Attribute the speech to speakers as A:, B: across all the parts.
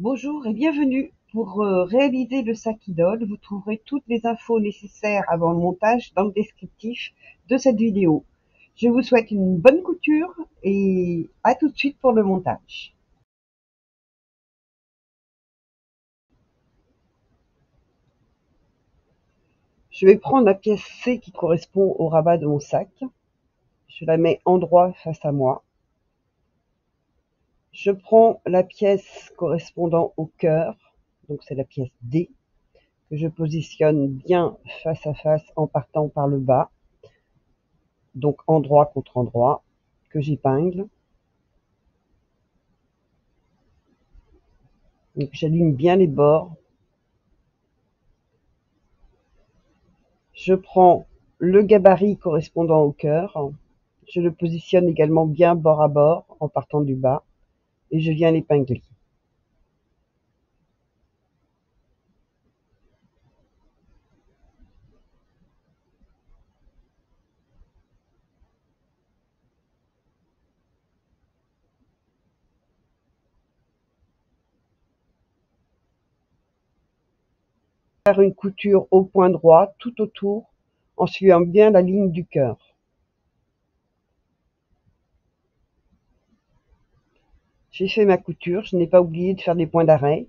A: Bonjour et bienvenue. Pour réaliser le sac idole, vous trouverez toutes les infos nécessaires avant le montage dans le descriptif de cette vidéo. Je vous souhaite une bonne couture et à tout de suite pour le montage. Je vais prendre la pièce C qui correspond au rabat de mon sac. Je la mets en droit face à moi. Je prends la pièce correspondant au cœur, donc c'est la pièce D, que je positionne bien face à face en partant par le bas. Donc endroit contre endroit, que j'épingle. Donc j'aligne bien les bords. Je prends le gabarit correspondant au cœur. Je le positionne également bien bord à bord en partant du bas et je viens l'épingler. Faire une couture au point droit tout autour en suivant bien la ligne du cœur. J'ai fait ma couture, je n'ai pas oublié de faire des points d'arrêt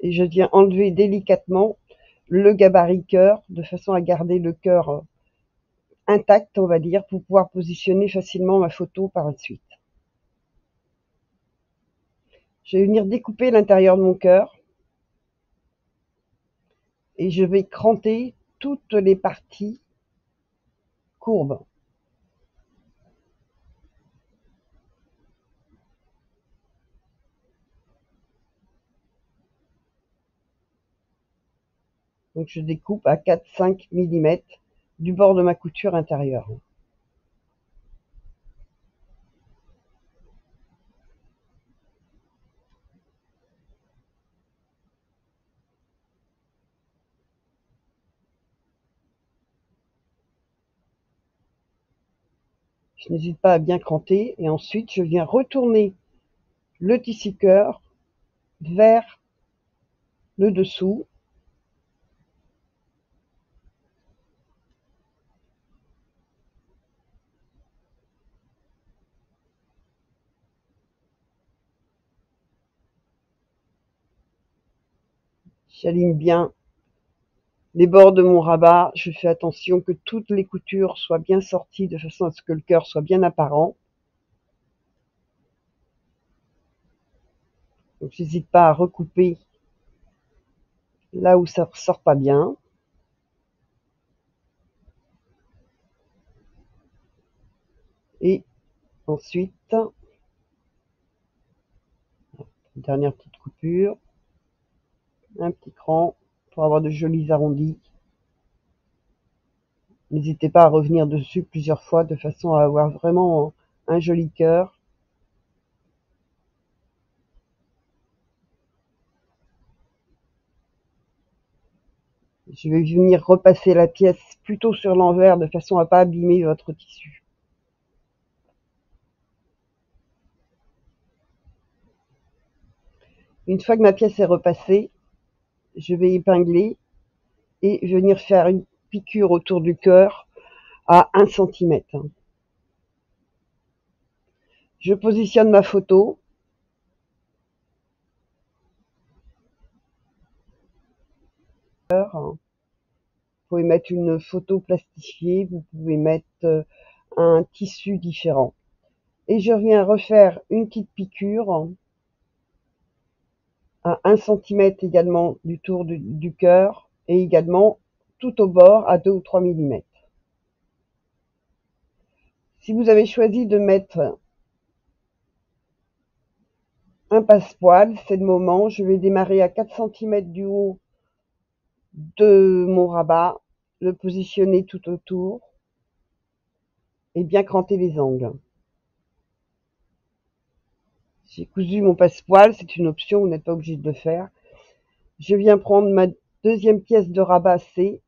A: et je viens enlever délicatement le gabarit cœur de façon à garder le cœur intact, on va dire, pour pouvoir positionner facilement ma photo par la suite. Je vais venir découper l'intérieur de mon cœur et je vais cranter toutes les parties courbes. Donc je découpe à 4-5 mm du bord de ma couture intérieure. Je n'hésite pas à bien cranter et ensuite je viens retourner le tissu cœur vers le dessous. J'aligne bien les bords de mon rabat. Je fais attention que toutes les coutures soient bien sorties de façon à ce que le cœur soit bien apparent. Donc j'hésite pas à recouper là où ça ne ressort pas bien. Et ensuite, dernière petite coupure, un petit cran pour avoir de jolis arrondis. N'hésitez pas à revenir dessus plusieurs fois de façon à avoir vraiment un joli cœur. Je vais venir repasser la pièce plutôt sur l'envers de façon à ne pas abîmer votre tissu. Une fois que ma pièce est repassée, je vais épingler et venir faire une piqûre autour du cœur à 1 cm. Je positionne ma photo. Vous pouvez mettre une photo plastifiée, vous pouvez mettre un tissu différent. Et je viens refaire une petite piqûre à 1 cm également du tour du cœur et également tout au bord à 2 ou 3 mm. Si vous avez choisi de mettre un passepoil, c'est le moment. Je vais démarrer à 4 cm du haut de mon rabat, le positionner tout autour et bien cranter les angles. J'ai cousu mon passepoil, c'est une option, vous n'êtes pas obligé de le faire. Je viens prendre ma deuxième pièce de rabat C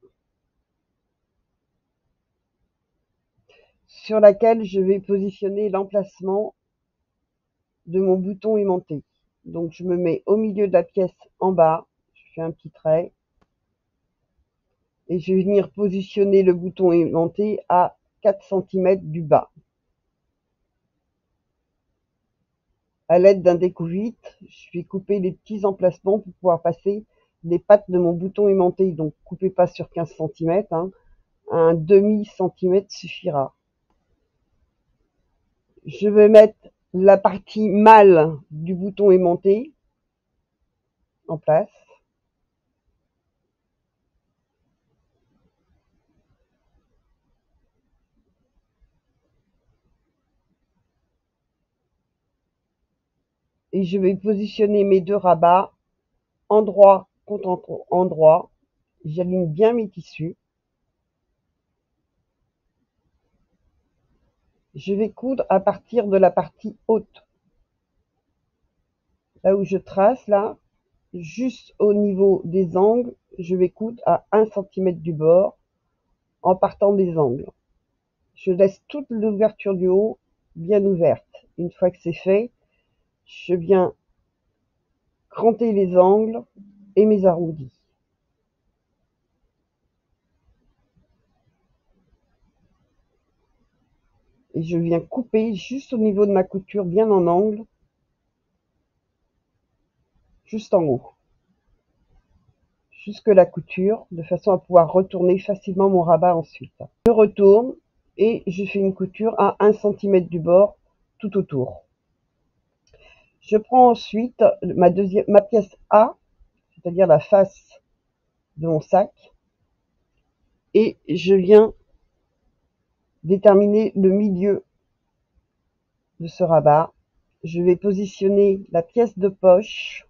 A: sur laquelle je vais positionner l'emplacement de mon bouton aimanté. Donc je me mets au milieu de la pièce en bas, je fais un petit trait et je vais venir positionner le bouton aimanté à 4 cm du bas. À l'aide d'un découvite, je vais couper les petits emplacements pour pouvoir passer les pattes de mon bouton aimanté. Donc coupez pas sur 15 cm, hein. Un demi-centimètre suffira. Je vais mettre la partie mâle du bouton aimanté en place. Et je vais positionner mes deux rabats endroit contre endroit. J'aligne bien mes tissus. Je vais coudre à partir de la partie haute. Là où je trace, là, juste au niveau des angles, je vais coudre à 1 cm du bord en partant des angles. Je laisse toute l'ouverture du haut bien ouverte. Une fois que c'est fait, je viens cranter les angles et mes arrondis. Et je viens couper juste au niveau de ma couture, bien en angle, juste en haut, jusque la couture, de façon à pouvoir retourner facilement mon rabat ensuite. Je retourne et je fais une couture à 1 cm du bord tout autour. Je prends ensuite ma pièce A, c'est-à-dire la face de mon sac, et je viens déterminer le milieu de ce rabat. Je vais positionner la pièce de poche.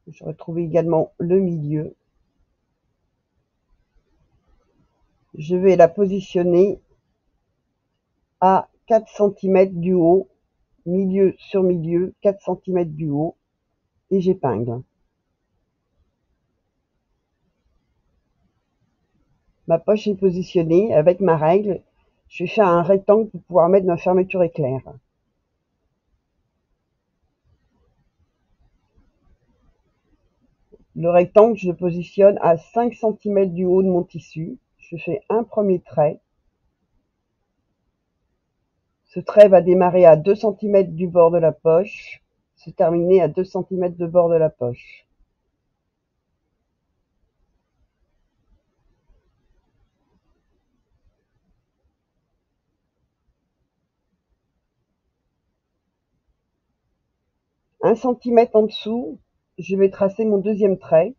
A: Je retrouve également le milieu. Je vais la positionner à 4 cm du haut, milieu sur milieu, 4 cm du haut, et j'épingle. Ma poche est positionnée avec ma règle. Je vais faire un rectangle pour pouvoir mettre ma fermeture éclair. Le rectangle, je le positionne à 5 cm du haut de mon tissu. Je fais un premier trait. Ce trait va démarrer à 2 cm du bord de la poche, se terminer à 2 cm de bord de la poche. Un centimètre en dessous, je vais tracer mon deuxième trait.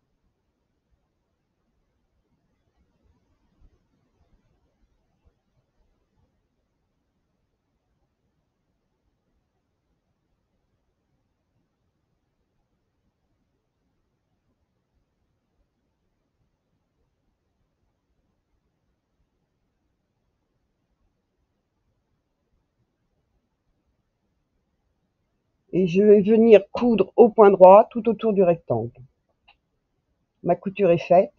A: Et je vais venir coudre au point droit tout autour du rectangle. Ma couture est faite.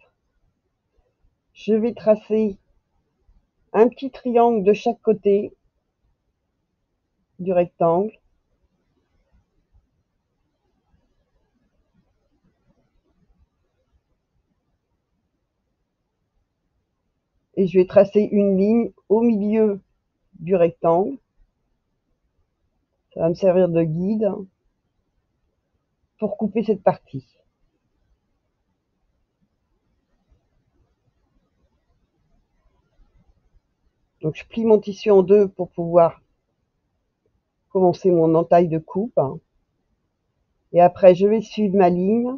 A: Je vais tracer un petit triangle de chaque côté du rectangle. Et je vais tracer une ligne au milieu du rectangle. Ça va me servir de guide pour couper cette partie. Donc je plie mon tissu en deux pour pouvoir commencer mon entaille de coupe. Et après, je vais suivre ma ligne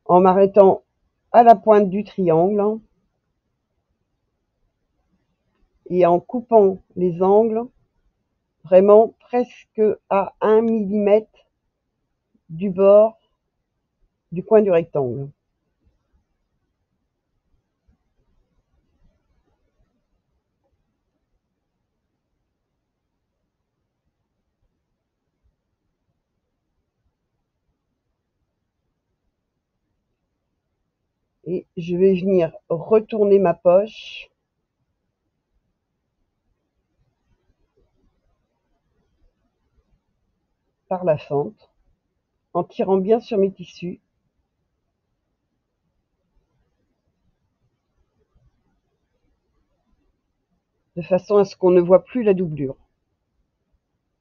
A: en m'arrêtant à la pointe du triangle et en coupant les angles vraiment presque à 1 mm du bord du coin du rectangle. Et je vais venir retourner ma poche par la fente en tirant bien sur mes tissus. De façon à ce qu'on ne voit plus la doublure.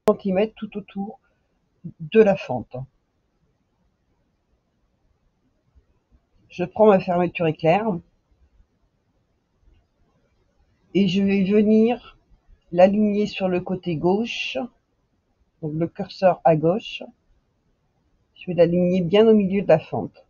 A: Centimètres tout autour de la fente. Je prends ma fermeture éclair et je vais venir l'aligner sur le côté gauche, donc le curseur à gauche. Je vais l'aligner bien au milieu de la fente.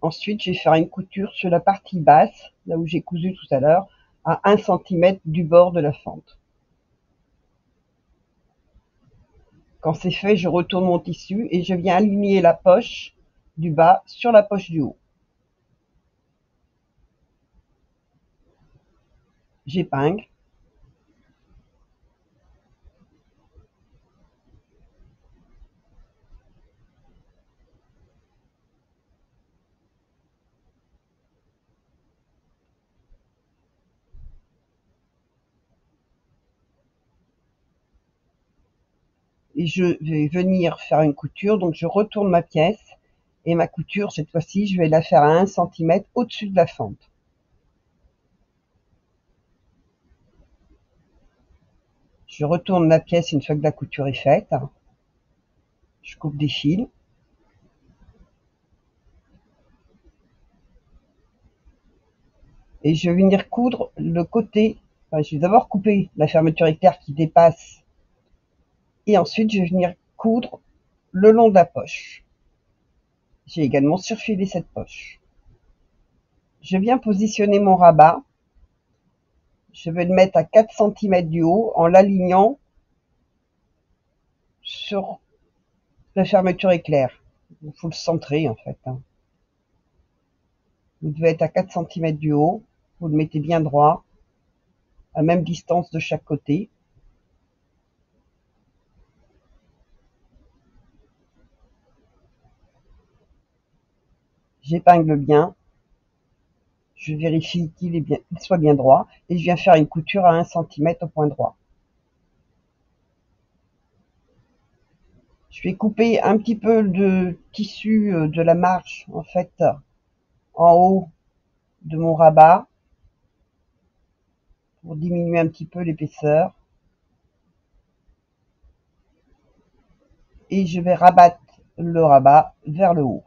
A: Ensuite, je vais faire une couture sur la partie basse, là où j'ai cousu tout à l'heure, à 1 cm du bord de la fente. Quand c'est fait, je retourne mon tissu et je viens aligner la poche du bas sur la poche du haut. J'épingle. Et je vais venir faire une couture, donc je retourne ma pièce et ma couture, cette fois-ci, je vais la faire à 1 cm au-dessus de la fente. Je retourne la pièce une fois que la couture est faite. Je coupe des fils. Et je vais venir coudre le côté. Enfin, je vais d'abord couper la fermeture éclair qui dépasse. Et ensuite, je vais venir coudre le long de la poche. J'ai également surfilé cette poche. Je viens positionner mon rabat. Je vais le mettre à 4 cm du haut en l'alignant sur la fermeture éclair. Il faut le centrer en fait. Vous devez être à 4 cm du haut. Vous le mettez bien droit, à même distance de chaque côté. J'épingle bien. Je vérifie qu'il soit bien droit et je viens faire une couture à 1 cm au point droit. Je vais couper un petit peu de tissu de la marge en fait en haut de mon rabat pour diminuer un petit peu l'épaisseur. Et je vais rabattre le rabat vers le haut.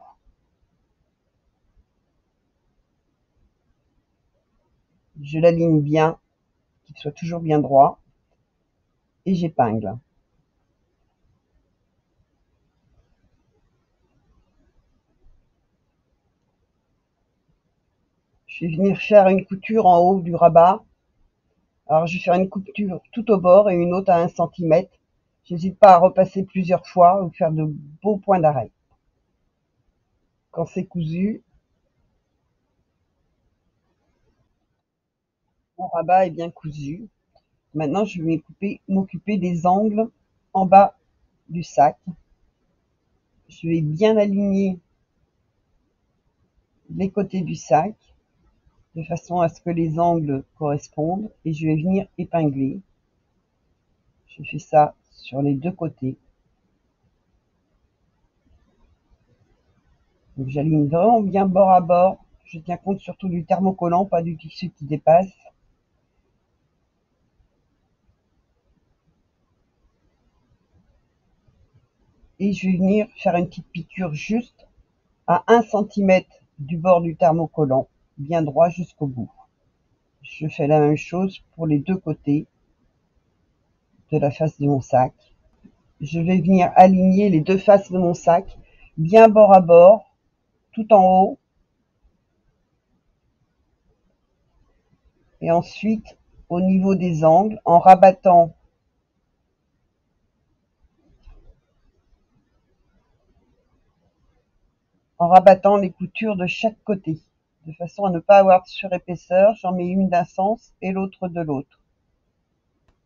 A: Je l'aligne bien, qu'il soit toujours bien droit et j'épingle. Je vais venir faire une couture en haut du rabat. Alors je vais faire une couture tout au bord et une autre à 1 cm. J'hésite pas à repasser plusieurs fois ou faire de beaux points d'arrêt. Quand c'est cousu, mon rabat est bien cousu. Maintenant, je vais m'occuper des angles en bas du sac. Je vais bien aligner les côtés du sac de façon à ce que les angles correspondent et je vais venir épingler. Je fais ça sur les deux côtés. Donc j'aligne vraiment bien bord à bord. Je tiens compte surtout du thermocollant, pas du tissu qui dépasse. Et je vais venir faire une petite piqûre juste à 1 cm du bord du thermocollant, bien droit jusqu'au bout. Je fais la même chose pour les deux côtés de la face de mon sac. Je vais venir aligner les deux faces de mon sac bien bord à bord, tout en haut. Et ensuite, au niveau des angles, en rabattant les coutures de chaque côté, de façon à ne pas avoir de surépaisseur. J'en mets une d'un sens et l'autre de l'autre.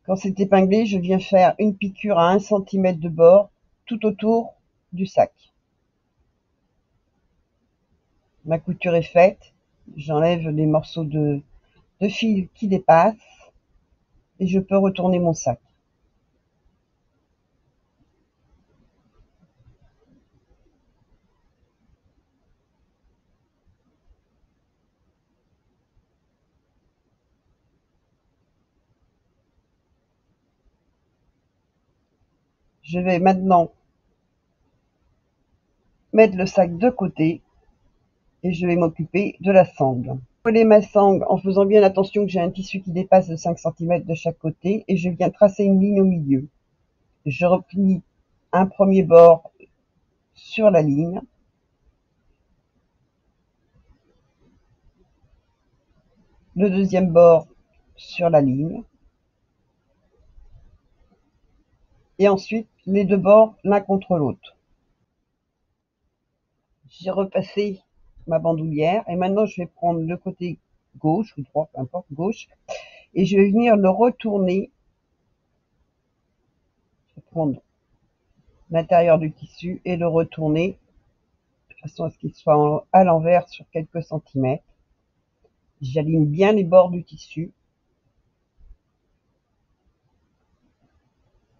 A: Quand c'est épinglé, je viens faire une piqûre à 1 cm de bord tout autour du sac. Ma couture est faite J'enlève les morceaux de fil qui dépassent et je peux retourner mon sac. Je vais maintenant mettre le sac de côté et je vais m'occuper de la sangle. Coller ma sangle en faisant bien attention que j'ai un tissu qui dépasse de 5 cm de chaque côté et je viens tracer une ligne au milieu. Je replie un premier bord sur la ligne, le deuxième bord sur la ligne et ensuite les deux bords l'un contre l'autre. J'ai repassé ma bandoulière et maintenant je vais prendre le côté gauche ou droit, peu importe, gauche, et je vais venir le retourner. Je vais prendre l'intérieur du tissu et le retourner de façon à ce qu'il soit à l'envers sur quelques centimètres. J'aligne bien les bords du tissu,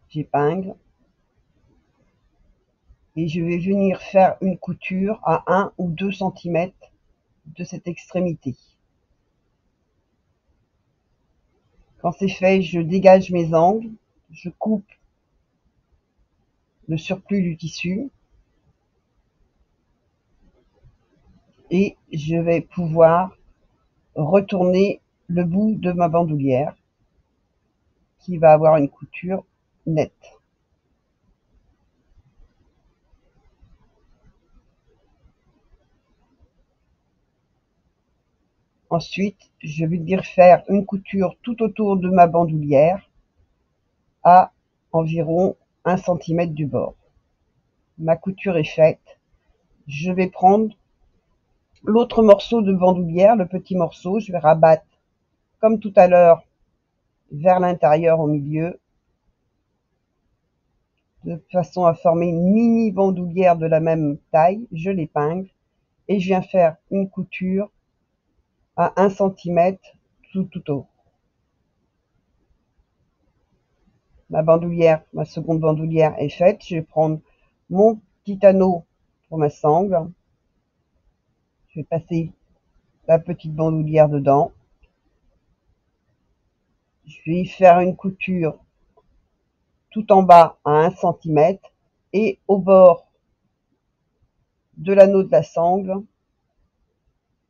A: j'épingle et je vais venir faire une couture à 1 ou 2 centimètres de cette extrémité. Quand c'est fait, je dégage mes angles, je coupe le surplus du tissu et je vais pouvoir retourner le bout de ma bandoulière qui va avoir une couture nette. Ensuite, je vais venir faire une couture tout autour de ma bandoulière à environ 1 cm du bord. Ma couture est faite. Je vais prendre l'autre morceau de bandoulière, le petit morceau, je vais rabattre comme tout à l'heure vers l'intérieur au milieu, de façon à former une mini bandoulière de la même taille. Je l'épingle et je viens faire une couture à 1 cm tout haut. Ma bandoulière, ma seconde bandoulière est faite. Je vais prendre mon petit anneau pour ma sangle. Je vais passer la petite bandoulière dedans. Je vais y faire une couture tout en bas à 1 cm et au bord de l'anneau de la sangle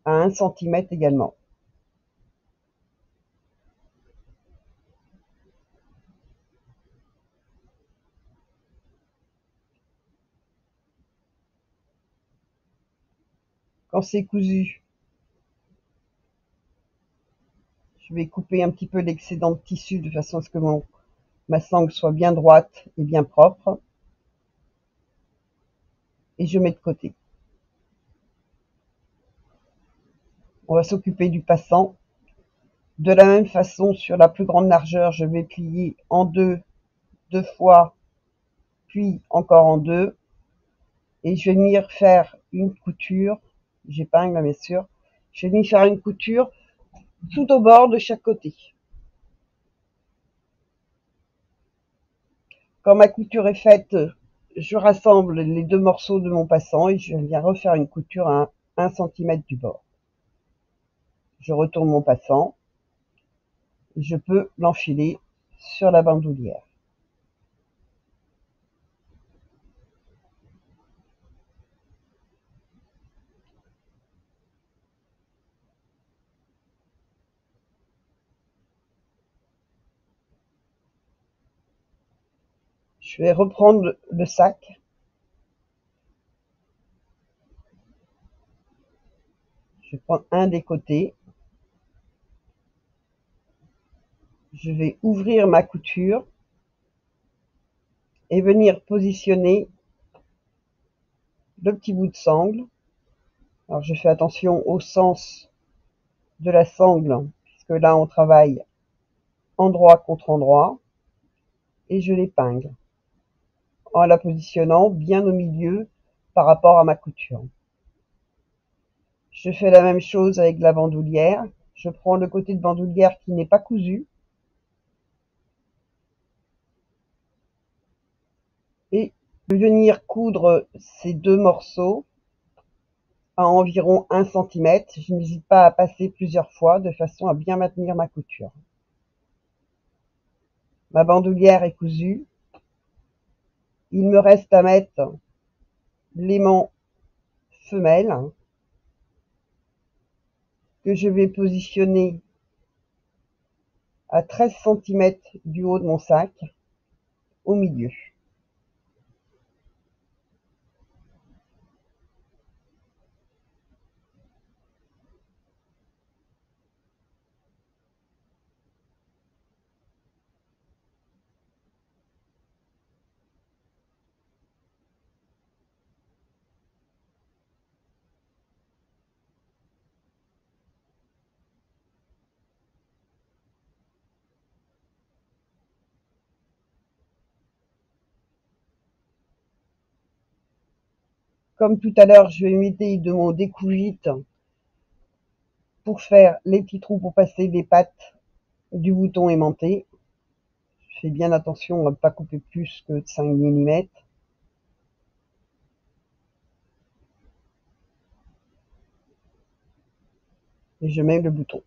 A: à 1 cm également. Quand c'est cousu, je vais couper un petit peu l'excédent de tissu de façon à ce que ma sangle soit bien droite et bien propre. Et je mets de côté. On va s'occuper du passant. De la même façon, sur la plus grande largeur, je vais plier en deux fois, puis encore en deux. Et je vais venir faire une couture. J'épingle bien sûr. Je vais venir faire une couture tout au bord de chaque côté. Quand ma couture est faite, je rassemble les deux morceaux de mon passant et je viens refaire une couture à 1 cm du bord. Je retourne mon passant et je peux l'enfiler sur la bandoulière. Je vais reprendre le sac. Je vais prendre un des côtés. Je vais ouvrir ma couture et venir positionner le petit bout de sangle. Alors je fais attention au sens de la sangle, puisque là on travaille endroit contre endroit, et je l'épingle en la positionnant bien au milieu par rapport à ma couture. Je fais la même chose avec la bandoulière. Je prends le côté de bandoulière qui n'est pas cousu et je vais venir coudre ces deux morceaux à environ 1 cm. Je n'hésite pas à passer plusieurs fois de façon à bien maintenir ma couture. Ma bandoulière est cousue. Il me reste à mettre l'aimant femelle que je vais positionner à 13 cm du haut de mon sac, au milieu. Comme tout à l'heure, je vais m'aider de mon découvite pour faire les petits trous pour passer les pattes du bouton aimanté. Je fais bien attention à ne pas couper plus que de 5 mm. Et je mets le bouton.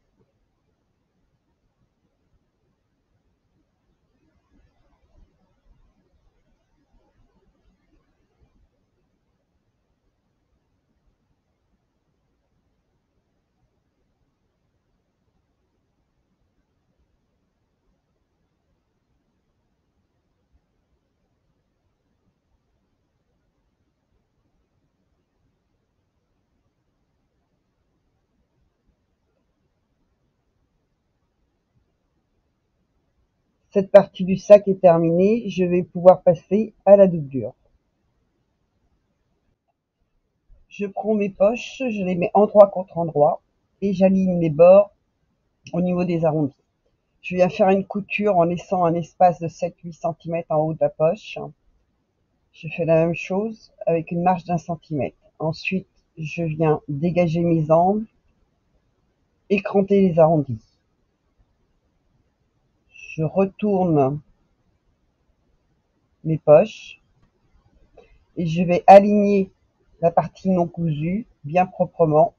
A: Cette partie du sac est terminée, je vais pouvoir passer à la doublure. Je prends mes poches, je les mets endroit contre endroit et j'aligne les bords au niveau des arrondis. Je viens faire une couture en laissant un espace de 7-8 cm en haut de la poche. Je fais la même chose avec une marge d'1 cm. Ensuite, je viens dégager mes angles, écranter les arrondis. Je retourne mes poches et je vais aligner la partie non cousue bien proprement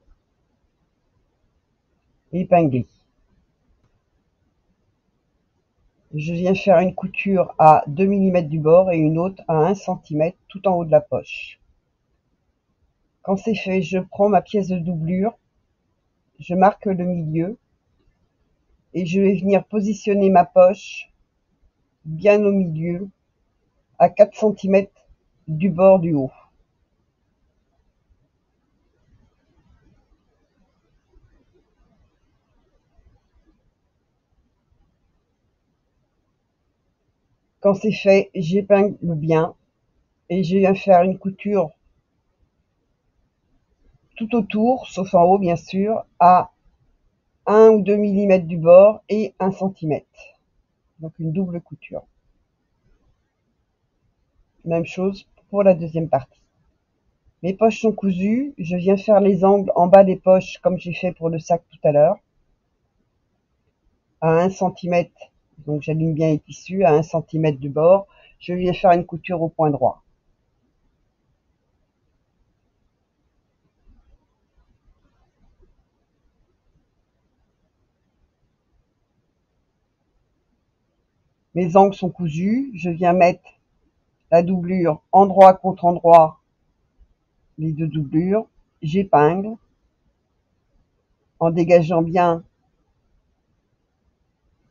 A: et épingler. Je viens faire une couture à 2 mm du bord et une autre à 1 cm tout en haut de la poche. Quand c'est fait, je prends ma pièce de doublure, je marque le milieu et je vais venir positionner ma poche bien au milieu à 4 cm du bord du haut. Quand c'est fait, j'épingle bien et je viens faire une couture tout autour, sauf en haut bien sûr, à 1 ou 2 mm du bord et 1 cm. Donc une double couture. Même chose pour la deuxième partie. Mes poches sont cousues, je viens faire les angles en bas des poches comme j'ai fait pour le sac tout à l'heure, à 1 cm, donc j'aligne bien les tissus, à 1 cm du bord, je viens faire une couture au point droit. Mes angles sont cousus, je viens mettre la doublure endroit contre endroit, les deux doublures, j'épingle en dégageant bien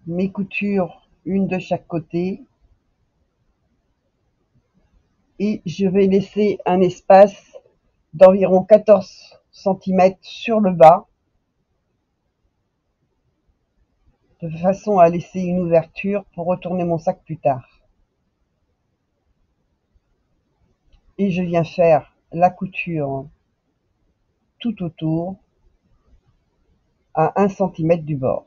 A: mes coutures, une de chaque côté, et je vais laisser un espace d'environ 14 cm sur le bas, de façon à laisser une ouverture pour retourner mon sac plus tard. Et je viens faire la couture tout autour à 1 cm du bord.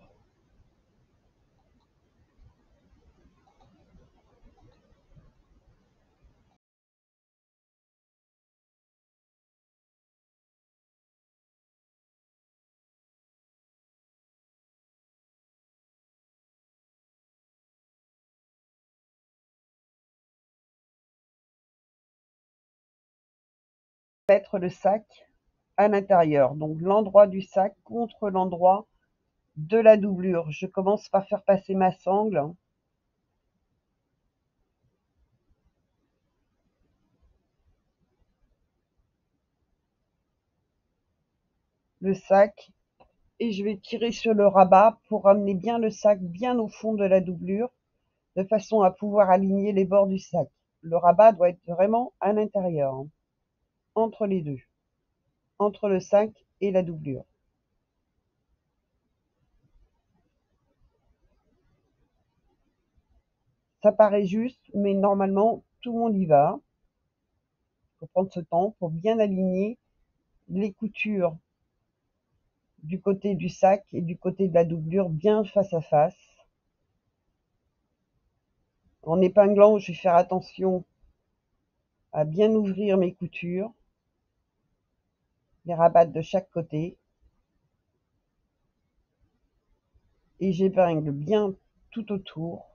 A: mettre le sac à l'intérieur, donc l'endroit du sac contre l'endroit de la doublure. Je commence par faire passer ma sangle. Le sac, et je vais tirer sur le rabat pour amener bien le sac bien au fond de la doublure, de façon à pouvoir aligner les bords du sac. Le rabat doit être vraiment à l'intérieur, hein, entre les deux, entre le sac et la doublure. Ça paraît juste, mais normalement, tout le monde y va. Il faut prendre ce temps pour bien aligner les coutures du côté du sac et du côté de la doublure bien face à face. En épinglant, je vais faire attention à bien ouvrir mes coutures, les rabattre de chaque côté, et j'épingle bien tout autour.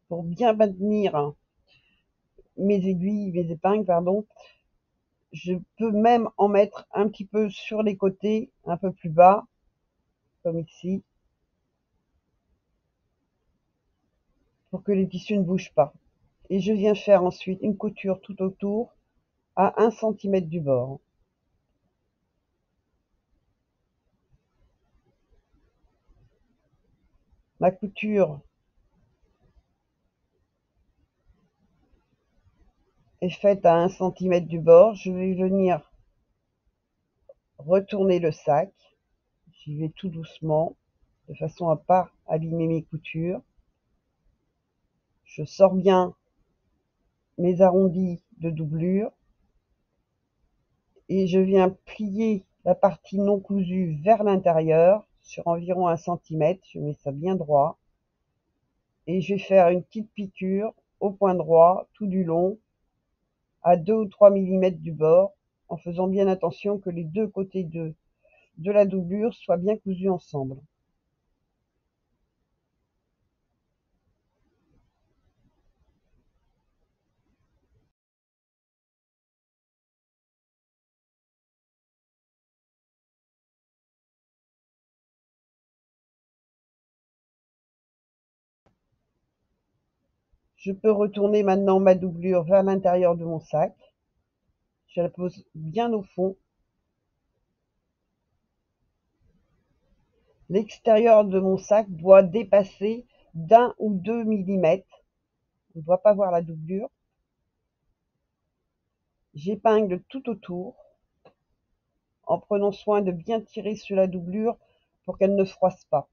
A: Pour bien maintenir mes aiguilles, mes épingles, pardon. Je peux même en mettre un petit peu sur les côtés, un peu plus bas, comme ici, pour que les tissus ne bougent pas. Et je viens faire ensuite une couture tout autour à 1 cm du bord. Ma couture est faite à 1 cm du bord. Je vais venir retourner le sac. J'y vais tout doucement, de façon à pas abîmer mes coutures. Je sors bien mes arrondis de doublure et je viens plier la partie non cousue vers l'intérieur sur environ 1 cm. Je mets ça bien droit et je vais faire une petite piqûre au point droit tout du long à 2 ou 3 mm du bord, en faisant bien attention que les deux côtés de la doublure soient bien cousus ensemble. Je peux retourner maintenant ma doublure vers l'intérieur de mon sac. Je la pose bien au fond. L'extérieur de mon sac doit dépasser d'1 ou 2 mm. On ne doit pas voir la doublure. J'épingle tout autour en prenant soin de bien tirer sur la doublure pour qu'elle ne froisse pas.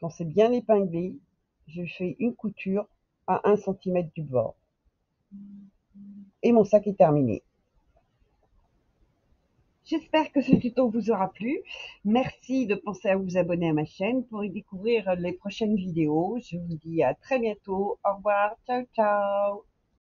A: Quand c'est bien épinglé, je fais une couture à 1 cm du bord. Et mon sac est terminé. J'espère que ce tuto vous aura plu. Merci de penser à vous abonner à ma chaîne pour y découvrir les prochaines vidéos. Je vous dis à très bientôt. Au revoir. Ciao, ciao.